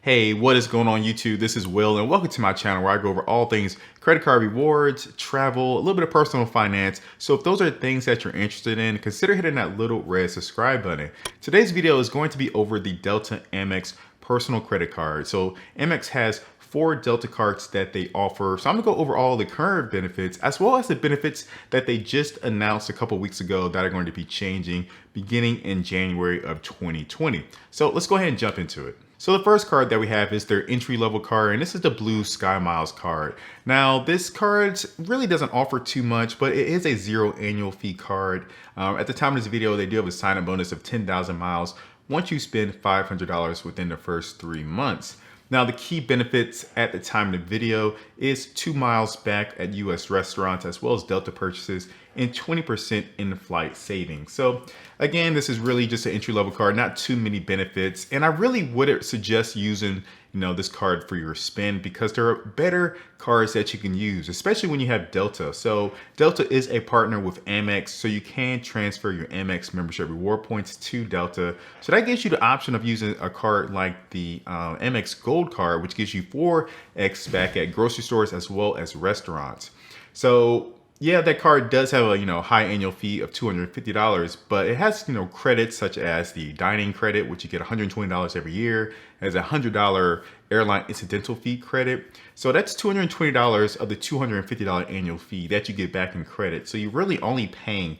Hey, what is going on YouTube? This is Will and welcome to my channel where I go over all things credit card rewards, travel, a little bit of personal finance. So if those are things that you're interested in, consider hitting that little red subscribe button. Today's video is going to be over the Delta Amex personal credit card. So Amex has 4 Delta cards that they offer. So I'm gonna go over all the current benefits as well as the benefits that they just announced a couple weeks ago that are going to be changing beginning in January of 2020. So let's go ahead and jump into it. So the first card that we have is their entry-level card, and this is the blue SKYMILES card. Now, this card really doesn't offer too much, but it is a 0 annual fee card. At the time of this video, they do have a sign-up bonus of 10,000 miles once you spend $500 within the first 3 months. Now, the key benefits at the time of the video is 2 miles back at US restaurants, as well as Delta purchases, and 20% in-flight savings. So again, this is really just an entry-level card, not too many benefits. And I really wouldn't suggest using this card for your spend because there are better cards that you can use, especially when you have Delta. So Delta is a partner with Amex, so you can transfer your Amex membership reward points to Delta. So that gives you the option of using a card like the Amex Gold card, which gives you 4x back at grocery stores as well as restaurants. So yeah, that card does have a high annual fee of $250, but it has credits such as the dining credit, which you get $120 every year. It has a $100 airline incidental fee credit. So that's $220 of the $250 annual fee that you get back in credit. So you're really only paying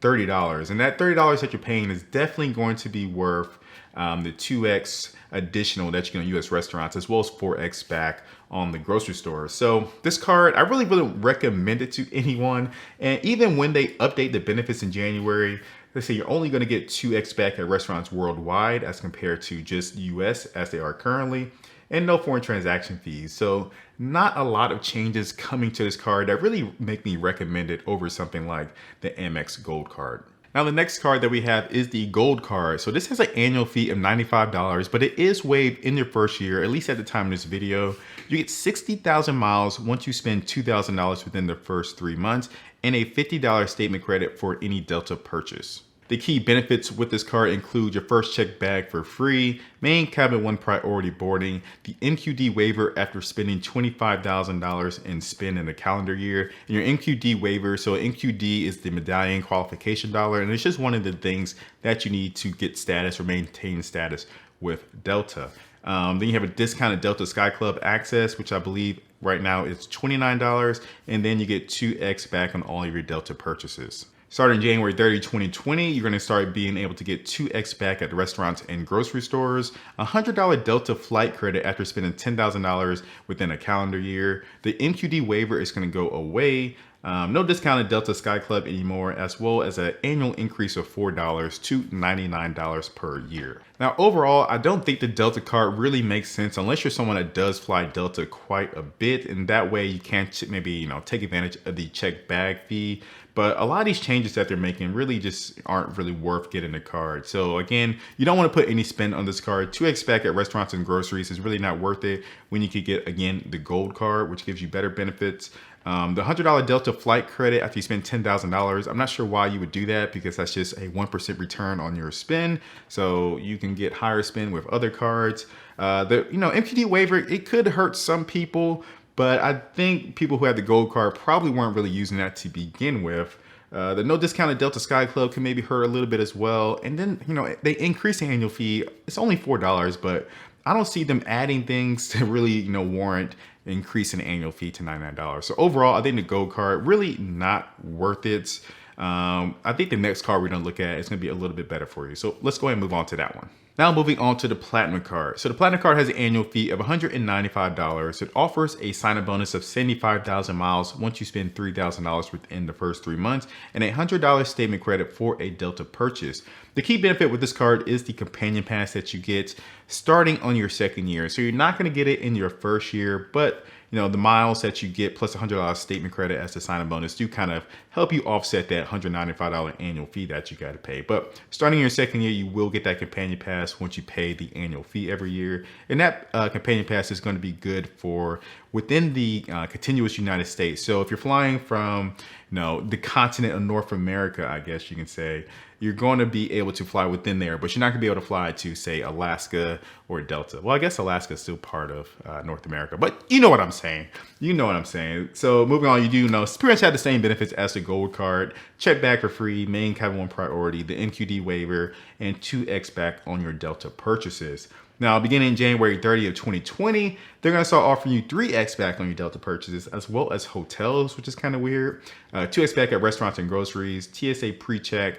$30, and that $30 that you're paying is definitely going to be worth the 2x additional that you get on US restaurants, as well as 4x back on the grocery store. So this card, I really wouldn't recommend it to anyone. And even when they update the benefits in January, they say you're only going to get 2x back at restaurants worldwide as compared to just US as they are currently, and no foreign transaction fees. So not a lot of changes coming to this card that really make me recommend it over something like the Amex Gold card. Now, the next card that we have is the Gold card. So this has an annual fee of $95, but it is waived in your first year, at least at the time of this video. You get 60,000 miles once you spend $2,000 within the first 3 months, and a $50 statement credit for any Delta purchase. The key benefits with this card include your first check bag for free, main cabin 1 priority boarding, the NQD waiver after spending $25,000 in spend in a calendar year, and your NQD waiver. So NQD is the medallion qualification dollar, and it's just one of the things that you need to get status or maintain status with Delta. Then you have a discounted Delta Sky Club access, which I believe right now is $29, and then you get 2x back on all of your Delta purchases. Starting January 30, 2020, you're going to start being able to get 2x back at restaurants and grocery stores, a $100 Delta flight credit after spending $10,000 within a calendar year. The NQD waiver is going to go away. No discounted Delta Sky Club anymore, as well as an annual increase of $4 to $99 per year. Now, overall, I don't think the Delta card really makes sense unless you're someone that does fly Delta quite a bit, and that way you can maybe take advantage of the check bag fee. But a lot of these changes that they're making really just aren't really worth getting the card. So again, you don't want to put any spend on this card. 2x back at restaurants and groceries is really not worth it when you could get, again, the Gold card, which gives you better benefits. The $100 Delta flight credit after you spend $10,000. I'm not sure why you would do that because that's just a 1% return on your spend. So you can get higher spend with other cards. The MQD waiver, it could hurt some people, but I think people who have the Gold card probably weren't really using that to begin with. The no discounted Delta Sky Club can maybe hurt a little bit as well. And then, they increase the annual fee. It's only $4, but I don't see them adding things to really, warrant increasing the annual fee to $99. So overall, I think the Gold card really not worth it. I think the next card we're gonna look at is gonna be a little bit better for you. So let's go ahead and move on to that one. Now moving on to the Platinum card. So the Platinum card has an annual fee of $195. It offers a sign-up bonus of 75,000 miles once you spend $3,000 within the first 3 months, and a $100 statement credit for a Delta purchase. The key benefit with this card is the companion pass that you get starting on your second year. So you're not gonna get it in your first year, but the miles that you get plus $100 statement credit as the sign-up bonus do kind of help you offset that $195 annual fee that you got to pay. But starting your second year, you will get that companion pass once you pay the annual fee every year. And that companion pass is going to be good for within the continuous United States. So if you're flying from, the continent of North America, I guess you can say, you're going to be able to fly within there, but you're not gonna be able to fly to, say, Alaska or Delta. Well, I guess Alaska is still part of North America, but you know what I'm saying. You know what I'm saying. So moving on, you do know, pretty much have the same benefits as the gold card. Check back for free, main cabin 1 priority, the MQD waiver, and 2x back on your Delta purchases. Now, beginning January 30th of 2020, they're going to start offering you 3x back on your Delta purchases, as well as hotels, which is kind of weird. 2x back at restaurants and groceries, TSA pre-check.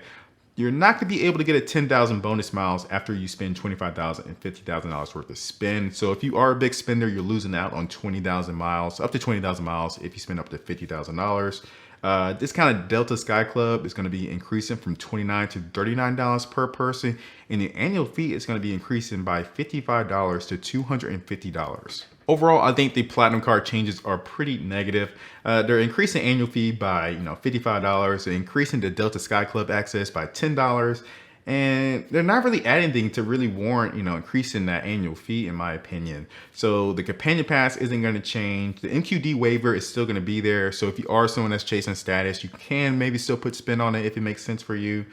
You're not going to be able to get a 10,000 bonus miles after you spend $25,000 and $50,000 worth of spend. So if you are a big spender, you're losing out on 20,000 miles, up to 20,000 miles if you spend up to $50,000. This kind of Delta Sky Club is going to be increasing from $29 to $39 per person, and the annual fee is going to be increasing by $55 to $250. Overall, I think the Platinum card changes are pretty negative. They're increasing annual fee by $55, they're increasing the Delta Sky Club access by $10, and they're not really adding anything to really warrant increasing that annual fee, in my opinion. So the companion pass isn't going to change. The MQD waiver is still going to be there. So if you are someone that's chasing status, you can maybe still put spin on it if it makes sense for you.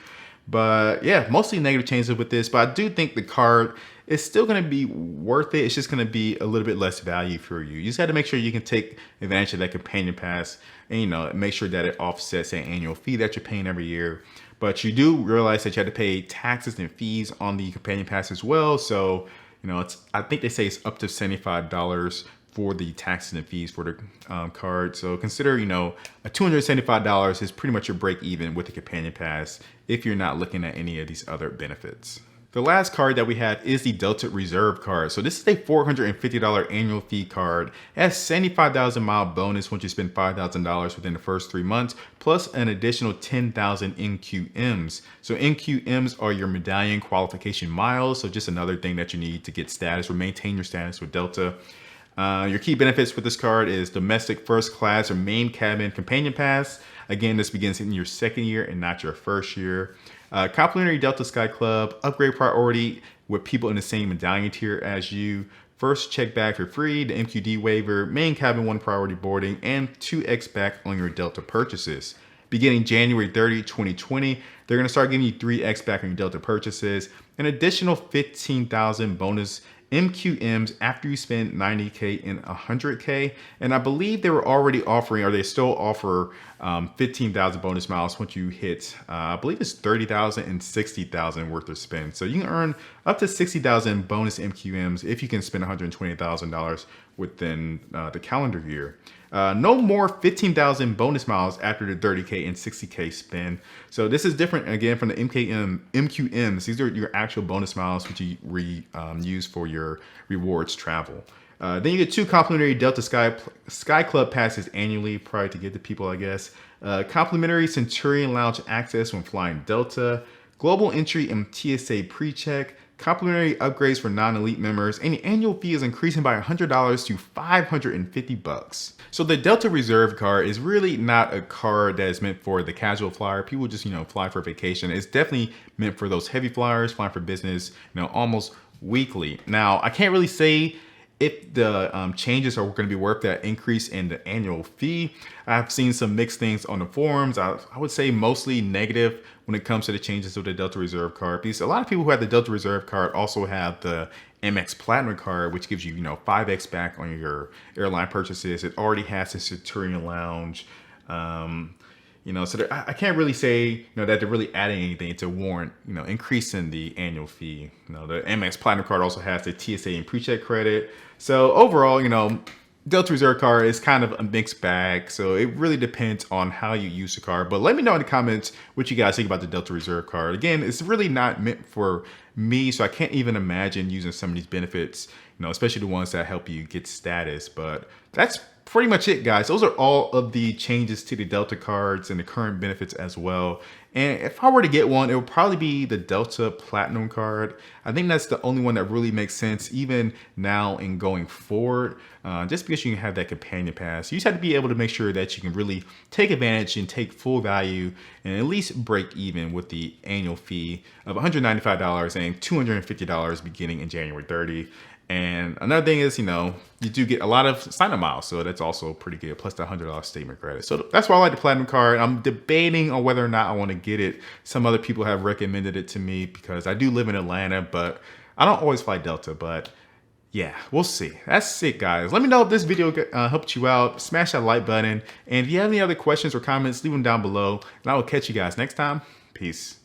But yeah, mostly negative changes with this. But I do think the card is still going to be worth it. It's just going to be a little bit less value for you. You just have to make sure you can take advantage of that companion pass and make sure that it offsets that annual fee that you're paying every year. But you do realize that you have to pay taxes and fees on the companion pass as well. So, I think they say it's up to $75 for the taxes and fees for the card. So consider, a $275 is pretty much your break even with the companion pass if you're not looking at any of these other benefits. The last card that we have is the Delta Reserve card. So this is a $450 annual fee card. It has 75,000 mile bonus once you spend $5,000 within the first 3 months, plus an additional 10,000 NQMs. So NQMs are your medallion qualification miles. So just another thing that you need to get status or maintain your status with Delta. Your key benefits with this card is domestic first class or main cabin companion pass. Again, this begins in your second year and not your first year. Complimentary Delta Sky Club, upgrade priority with people in the same medallion tier as you. First check back for free, the MQD waiver, main cabin 1 priority boarding, and 2x back on your Delta purchases. Beginning January 30, 2020, they're going to start giving you 3x back on your Delta purchases, an additional 15,000 bonus MQMs after you spend 90K and 100K. And I believe they were already offering, or they still offer 15,000 bonus miles once you hit, I believe it's 30,000 and 60,000 worth of spend. So you can earn up to 60,000 bonus MQMs if you can spend $120,000 within the calendar year. No more 15,000 bonus miles after the 30K and 60K spend. So this is different again from the MQMs. These are your actual bonus miles which you use for your rewards travel. Then you get 2 complimentary Delta Sky Club passes annually, prior to give to people, I guess. Complimentary Centurion Lounge access when flying Delta. Global entry and TSA pre-check. Complimentary upgrades for non-elite members, and the annual fee is increasing by $100 to $550. So the Delta Reserve card is really not a card that is meant for the casual flyer. People just, fly for vacation. It's definitely meant for those heavy flyers, flying for business, almost weekly. Now, I can't really say if the changes are going to be worth that increase in the annual fee. I've seen some mixed things on the forums. I would say mostly negative when it comes to the changes of the Delta Reserve card, because a lot of people who have the Delta Reserve card also have the Amex Platinum card, which gives you, 5x back on your airline purchases. It already has the Centurion Lounge. So I can't really say, that they're really adding anything to warrant, increasing the annual fee. The Amex Platinum card also has the TSA and pre-check credit. So overall, Delta Reserve card is kind of a mixed bag. So it really depends on how you use the card. But let me know in the comments what you guys think about the Delta Reserve card. Again, it's really not meant for me, so I can't even imagine using some of these benefits, especially the ones that help you get status. But that's pretty much it, guys. Those are all of the changes to the Delta cards and the current benefits as well. And if I were to get one, it would probably be the Delta Platinum card. I think that's the only one that really makes sense even now and going forward, just because you can have that companion pass. You just have to be able to make sure that you can really take advantage and take full value and at least break even with the annual fee of $195 and $250 beginning in January 30. And another thing is, you do get a lot of sign-up miles, so that's also pretty good, plus the $100 statement credit. So that's why I like the Platinum card. I'm debating on whether or not I want to get it. Some other people have recommended it to me because I do live in Atlanta, but I don't always fly Delta, but yeah, we'll see. That's it, guys. Let me know if this video helped you out. Smash that like button. And if you have any other questions or comments, leave them down below. And I will catch you guys next time. Peace.